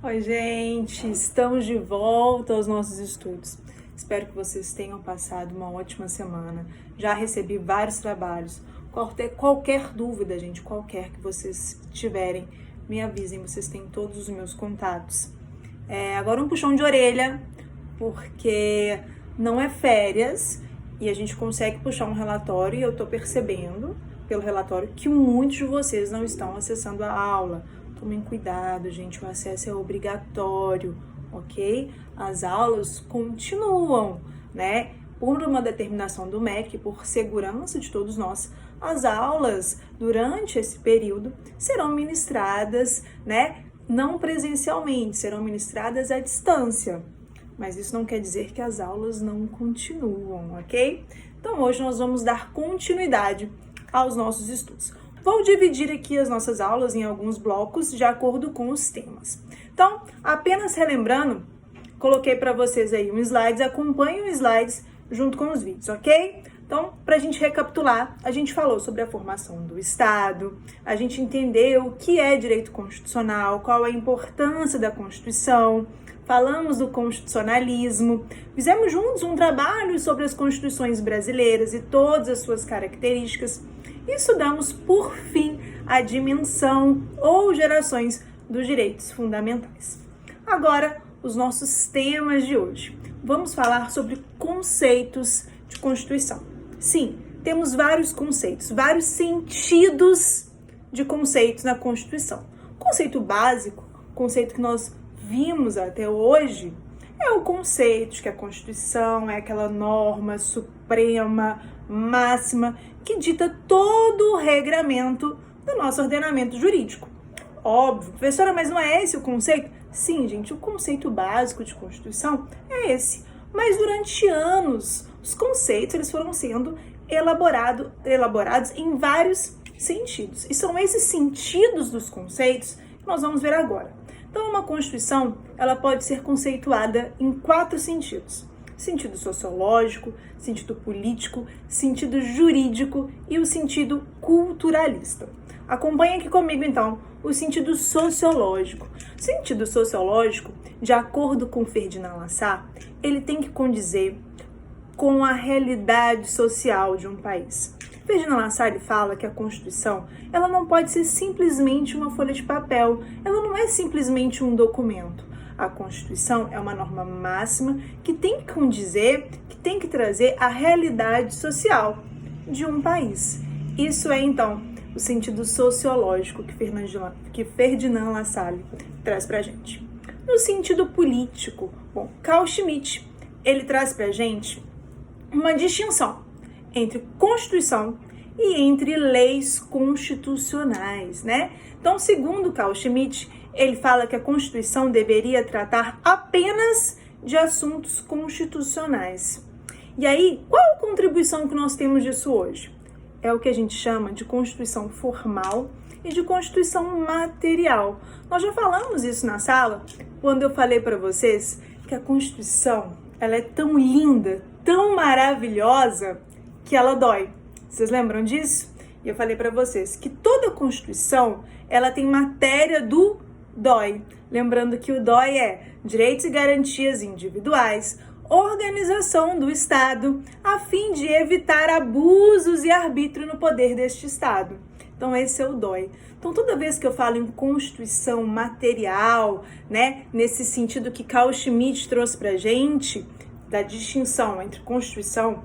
Oi, gente, estamos de volta aos nossos estudos. Espero que vocês tenham passado uma ótima semana. Já recebi vários trabalhos. Qualquer dúvida, gente, qualquer que vocês tiverem, me avisem, vocês têm todos os meus contatos. Agora um puxão de orelha, porque não é férias e a gente consegue puxar um relatório e eu tô percebendo pelo relatório que muitos de vocês não estão acessando a aula. Tomem cuidado, gente, o acesso é obrigatório, ok? As aulas continuam, né? Por uma determinação do MEC, por segurança de todos nós, as aulas durante esse período serão ministradas, né? Não presencialmente, serão ministradas à distância. Mas isso não quer dizer que as aulas não continuam, ok? Então hoje nós vamos dar continuidade aos nossos estudos. Vou dividir aqui as nossas aulas em alguns blocos de acordo com os temas. Então, apenas relembrando, coloquei para vocês aí um slide, acompanhem os slides junto com os vídeos, ok? Então, para a gente recapitular, a gente falou sobre a formação do Estado, a gente entendeu o que é direito constitucional, qual a importância da Constituição, falamos do constitucionalismo, fizemos juntos um trabalho sobre as constituições brasileiras e todas as suas características, e estudamos, por fim, a dimensão ou gerações dos direitos fundamentais. Agora, os nossos temas de hoje. Vamos falar sobre conceitos de Constituição. Sim, temos vários conceitos, vários sentidos de conceitos na Constituição. O conceito básico, conceito que nós vimos até hoje, é o conceito de que a Constituição é aquela norma suprema, máxima, que dita todo o regramento do nosso ordenamento jurídico. Óbvio, professora, mas não é esse o conceito? Sim, gente, o conceito básico de Constituição é esse. Mas durante anos, os conceitos eles foram sendo elaborados em vários sentidos. E são esses sentidos dos conceitos que nós vamos ver agora. Então, uma Constituição, ela pode ser conceituada em 4 sentidos. Sentido sociológico, sentido político, sentido jurídico e o sentido culturalista. Acompanhe aqui comigo, então, o sentido sociológico. O sentido sociológico, de acordo com Ferdinand Lassalle, ele tem que condizer com a realidade social de um país. Ferdinand Lassalle fala que a Constituição, ela não pode ser simplesmente uma folha de papel, ela não é simplesmente um documento. A Constituição é uma norma máxima que tem que condizer, que tem que trazer a realidade social de um país. Isso é, então, o sentido sociológico que Ferdinand Lassalle traz pra gente. No sentido político, Carl Schmitt, ele traz pra gente uma distinção entre Constituição e entre leis constitucionais, né? Então, segundo Carl Schmitt, ele fala que a Constituição deveria tratar apenas de assuntos constitucionais. E aí, qual a contribuição que nós temos disso hoje? É o que a gente chama de Constituição formal e de Constituição material. Nós já falamos isso na sala, quando eu falei para vocês que a Constituição, ela é tão linda, tão maravilhosa, que ela dói. Vocês lembram disso? E eu falei para vocês que toda Constituição, ela tem matéria do DOI. Lembrando que o DOI é direitos e garantias individuais, organização do Estado, a fim de evitar abusos e arbítrio no poder deste Estado. Então, esse é o DOI. Então, toda vez que eu falo em Constituição material, né, nesse sentido que Carl Schmitt trouxe pra gente, da distinção entre Constituição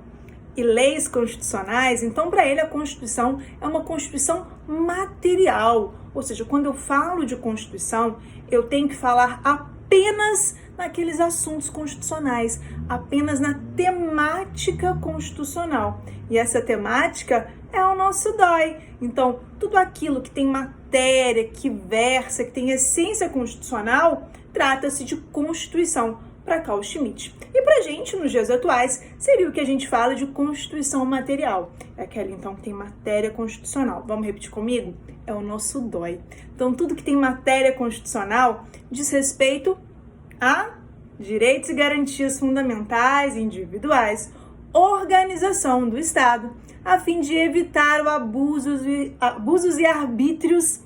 e leis constitucionais, então para ele a Constituição é uma Constituição material, ou seja, quando eu falo de Constituição, eu tenho que falar apenas naqueles assuntos constitucionais, apenas na temática constitucional, e essa temática é o nosso DOI. Então, tudo aquilo que tem matéria, que versa, que tem essência constitucional, trata-se de Constituição para Carl Schmitt. E para a gente, nos dias atuais, seria o que a gente fala de Constituição material. É aquela, então, que tem matéria constitucional. Vamos repetir comigo? É o nosso DOI. Então, tudo que tem matéria constitucional diz respeito a direitos e garantias fundamentais e individuais, organização do Estado, a fim de evitar o abusos e arbítrios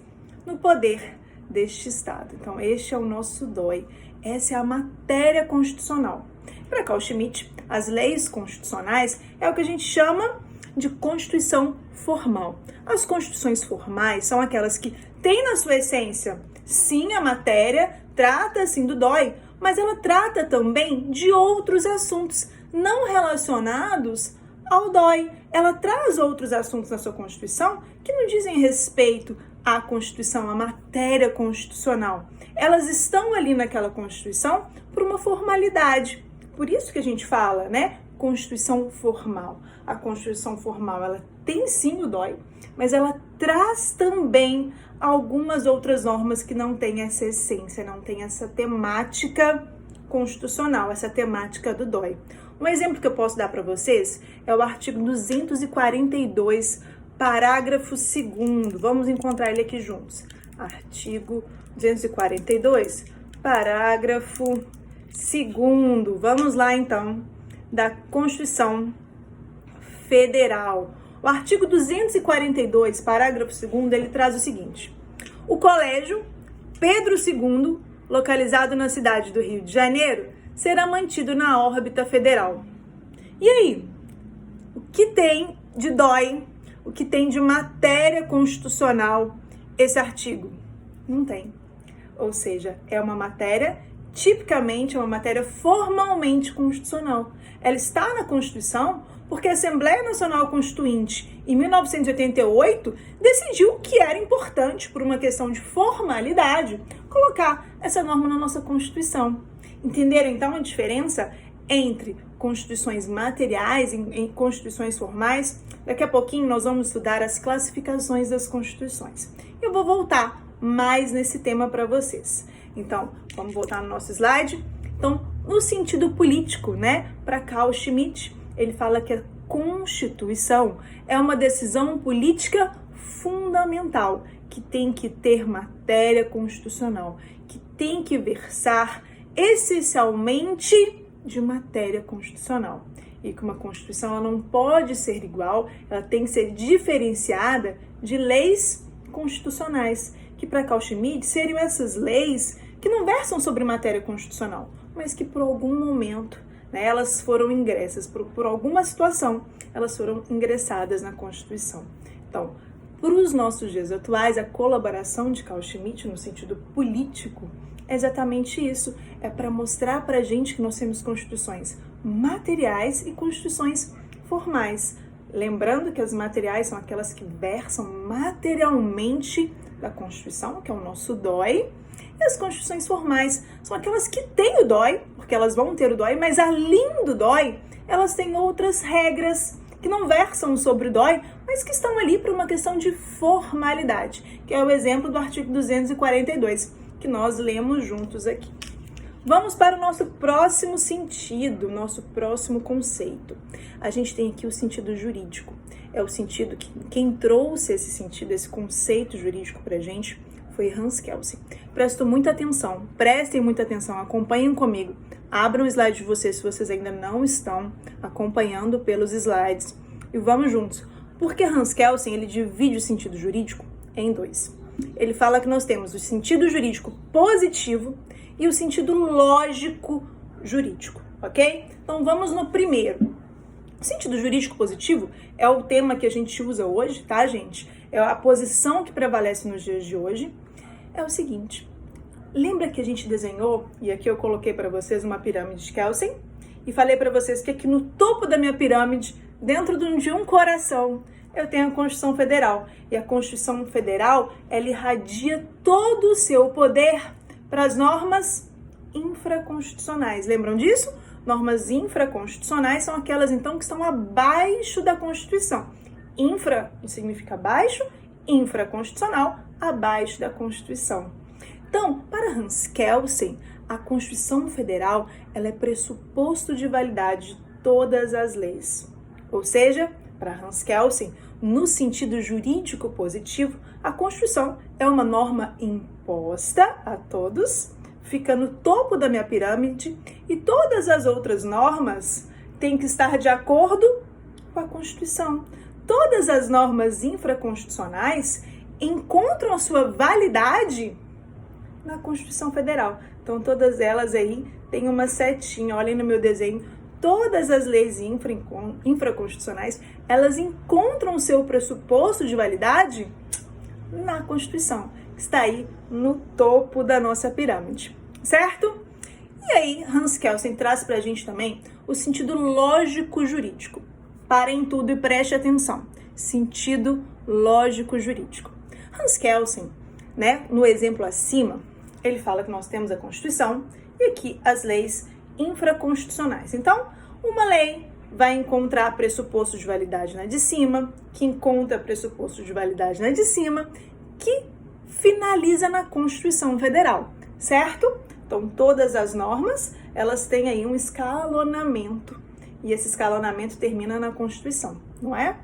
no poder deste Estado. Então, este é o nosso DOI. Essa é a matéria constitucional. Para Carl Schmitt, as leis constitucionais é o que a gente chama de Constituição formal. As constituições formais são aquelas que têm na sua essência, sim, a matéria, trata sim do DOI, mas ela trata também de outros assuntos não relacionados ao DOI. Ela traz outros assuntos na sua Constituição que não dizem respeito à Constituição, à matéria constitucional. Elas estão ali naquela Constituição por uma formalidade. Por isso que a gente fala, né? Constituição formal. A Constituição formal, ela tem sim o DOI, mas ela traz também algumas outras normas que não têm essa essência, não tem essa temática constitucional, essa temática do DOI. Um exemplo que eu posso dar para vocês é o artigo 242, parágrafo 2º. Vamos encontrar ele aqui juntos. Artigo 242, parágrafo 2º. Vamos lá, então, da Constituição Federal. O artigo 242, parágrafo 2º, ele traz o seguinte: o Colégio Pedro II, localizado na cidade do Rio de Janeiro, será mantido na órbita federal. E aí? O que tem de DOI? O que tem de matéria constitucional esse artigo? Não tem. Ou seja, é uma matéria, tipicamente, é uma matéria formalmente constitucional. Ela está na Constituição porque a Assembleia Nacional Constituinte, em 1988, decidiu que era importante, por uma questão de formalidade, colocar essa norma na nossa Constituição. Entenderam, então, a diferença entre constituições materiais e constituições formais? Daqui a pouquinho nós vamos estudar as classificações das constituições. Eu vou voltar mais nesse tema para vocês. Então, vamos voltar no nosso slide. Então, no sentido político, né, para Carl Schmitt, ele fala que a Constituição é uma decisão política fundamental, que tem que ter matéria constitucional, que tem que versar essencialmente de matéria constitucional. E que uma Constituição ela não pode ser igual, ela tem que ser diferenciada de leis constitucionais, que para Carl Schmitt seriam essas leis que não versam sobre matéria constitucional, mas que por algum momento, né, elas foram ingressas, por alguma situação, elas foram ingressadas na Constituição. Então, para os nossos dias atuais, a colaboração de Carl Schmitt no sentido político é exatamente isso, é para mostrar para a gente que nós temos constituições materiais e constituições formais. Lembrando que as materiais são aquelas que versam materialmente da Constituição, que é o nosso DOI, e as constituições formais são aquelas que têm o DOI, porque elas vão ter o DOI, mas além do DOI, elas têm outras regras que não versam sobre o DOI, mas que estão ali por uma questão de formalidade, que é o exemplo do artigo 242, que nós lemos juntos aqui. Vamos para o nosso próximo sentido, nosso próximo conceito. A gente tem aqui o sentido jurídico. É o sentido que quem trouxe esse sentido, esse conceito jurídico para a gente, foi Hans Kelsen. Prestem muita atenção, acompanhem comigo. Abram o slide de vocês se vocês ainda não estão acompanhando pelos slides. E vamos juntos. Porque Hans Kelsen, ele divide o sentido jurídico em dois. Ele fala que nós temos o sentido jurídico positivo e o sentido lógico jurídico, ok? Então vamos no primeiro. O sentido jurídico positivo é o tema que a gente usa hoje, tá, gente? É a posição que prevalece nos dias de hoje. É o seguinte, lembra que a gente desenhou, e aqui eu coloquei para vocês uma pirâmide de Kelsen, e falei para vocês que aqui no topo da minha pirâmide, dentro de um coração, eu tenho a Constituição Federal. E a Constituição Federal, ela irradia todo o seu poder para as normas infraconstitucionais. Lembram disso? Normas infraconstitucionais são aquelas, então, que estão abaixo da Constituição. Infra significa abaixo, infraconstitucional, abaixo da Constituição. Então, para Hans Kelsen, a Constituição Federal, ela é pressuposto de validade de todas as leis. Ou seja, para Hans Kelsen, no sentido jurídico positivo, a Constituição é uma norma imposta a todos, fica no topo da minha pirâmide, e todas as outras normas têm que estar de acordo com a Constituição. Todas as normas infraconstitucionais encontram a sua validade na Constituição Federal. Então, todas elas aí têm uma setinha, olhem no meu desenho, todas as leis infraconstitucionais, elas encontram o seu pressuposto de validade na Constituição, que está aí no topo da nossa pirâmide, certo? E aí, Hans Kelsen traz para a gente também o sentido lógico-jurídico. Parem tudo e preste atenção. Sentido lógico-jurídico. Hans Kelsen, né, no exemplo acima, ele fala que nós temos a Constituição e aqui as leis infraconstitucionais. Então, uma lei vai encontrar pressuposto de validade na de cima, que encontra pressuposto de validade na de cima, que finaliza na Constituição Federal, certo? Então, todas as normas, elas têm aí um escalonamento, e esse escalonamento termina na Constituição, não é?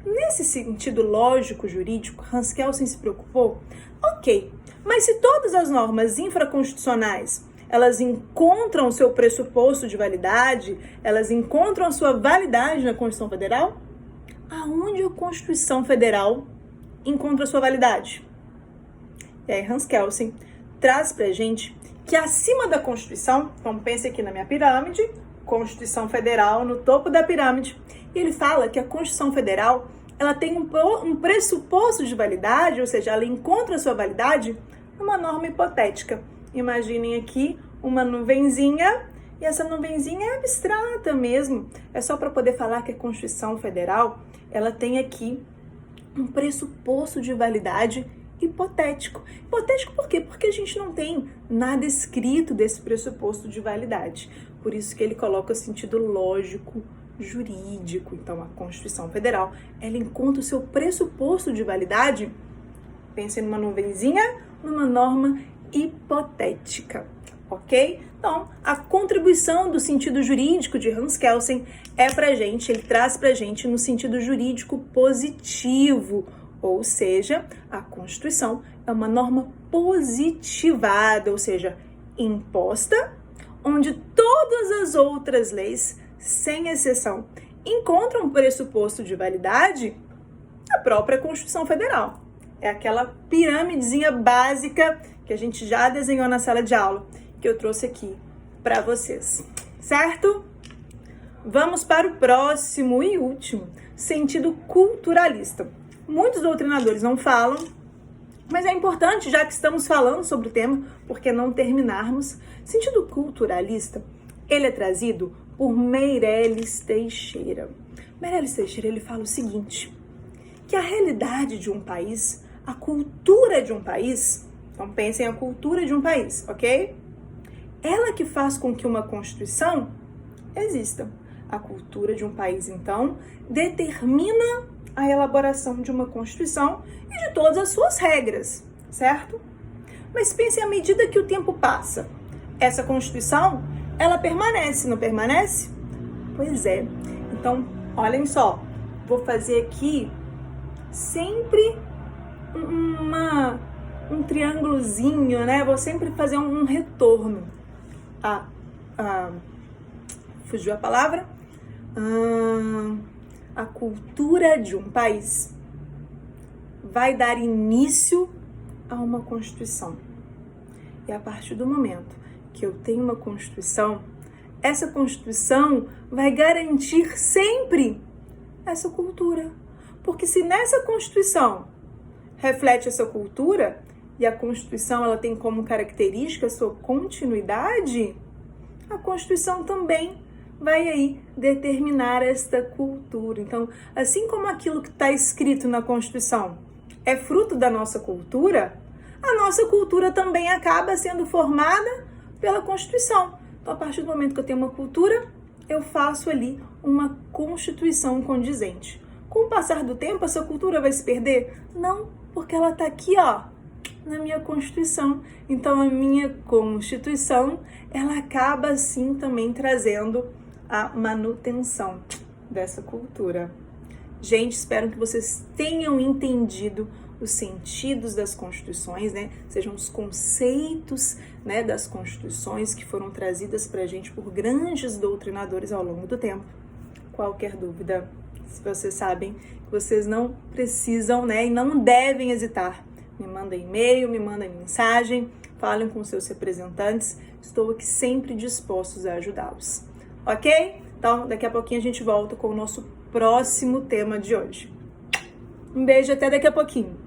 Nesse sentido lógico-jurídico, Hans Kelsen se preocupou, ok, mas se todas as normas infraconstitucionais, elas encontram o seu pressuposto de validade, elas encontram a sua validade na Constituição Federal, aonde a Constituição Federal encontra a sua validade? E aí Hans Kelsen traz pra gente que acima da Constituição, então pense aqui na minha pirâmide, Constituição Federal no topo da pirâmide, e ele fala que a Constituição Federal, ela tem um pressuposto de validade, ou seja, ela encontra a sua validade numa norma hipotética. Imaginem aqui uma nuvenzinha, e essa nuvenzinha é abstrata mesmo, é só para poder falar que a Constituição Federal, ela tem aqui um pressuposto de validade hipotético. Hipotético por quê? Porque a gente não tem nada escrito desse pressuposto de validade. Por isso que ele coloca o sentido lógico jurídico. Então, a Constituição Federal, ela encontra o seu pressuposto de validade, pensem numa nuvenzinha, numa norma hipotética, ok? Então, a contribuição do sentido jurídico de Hans Kelsen é pra gente, ele traz pra gente no sentido jurídico positivo, ou seja, a Constituição é uma norma positivada, ou seja, imposta, onde todas as outras leis, sem exceção, encontram um pressuposto de validade na própria Constituição Federal. É aquela pirâmidezinha básica que a gente já desenhou na sala de aula, que eu trouxe aqui para vocês, certo? Vamos para o próximo e último, sentido culturalista. Muitos doutrinadores não falam, mas é importante, já que estamos falando sobre o tema, por que não terminarmos? Sentido culturalista, ele é trazido por Meirelles Teixeira. Meirelles Teixeira, ele fala o seguinte, que a realidade de um país, a cultura de um país, então pensem a cultura de um país, ok? Ela que faz com que uma Constituição exista. A cultura de um país, então, determina a elaboração de uma Constituição e de todas as suas regras, certo? Mas pense à medida que o tempo passa, essa Constituição, ela permanece, não permanece? Pois é. Então, olhem só, vou fazer aqui sempre um triângulozinho, né? Vou sempre fazer um retorno. Fugiu a palavra? A cultura de um país vai dar início a uma Constituição. E a partir do momento que eu tenho uma Constituição, essa Constituição vai garantir sempre essa cultura. Porque se nessa Constituição reflete essa cultura, e a Constituição ela tem como característica a sua continuidade, a Constituição também vai aí determinar esta cultura. Então, assim como aquilo que está escrito na Constituição é fruto da nossa cultura, a nossa cultura também acaba sendo formada pela Constituição. Então, a partir do momento que eu tenho uma cultura, eu faço ali uma Constituição condizente. Com o passar do tempo, essa cultura vai se perder? Não, porque ela está aqui, ó, na minha Constituição. Então, a minha Constituição, ela acaba, assim, também trazendo a manutenção dessa cultura. Gente, espero que vocês tenham entendido os sentidos das constituições, né? Sejam os conceitos, né, das constituições que foram trazidas pra gente por grandes doutrinadores ao longo do tempo. Qualquer dúvida, se vocês sabem que vocês não precisam, né, e não devem hesitar, me mandem e-mail, me mandem mensagem, falem com seus representantes, estou aqui sempre dispostos a ajudá-los. Ok? Então, daqui a pouquinho a gente volta com o nosso próximo tema de hoje. Um beijo, até daqui a pouquinho.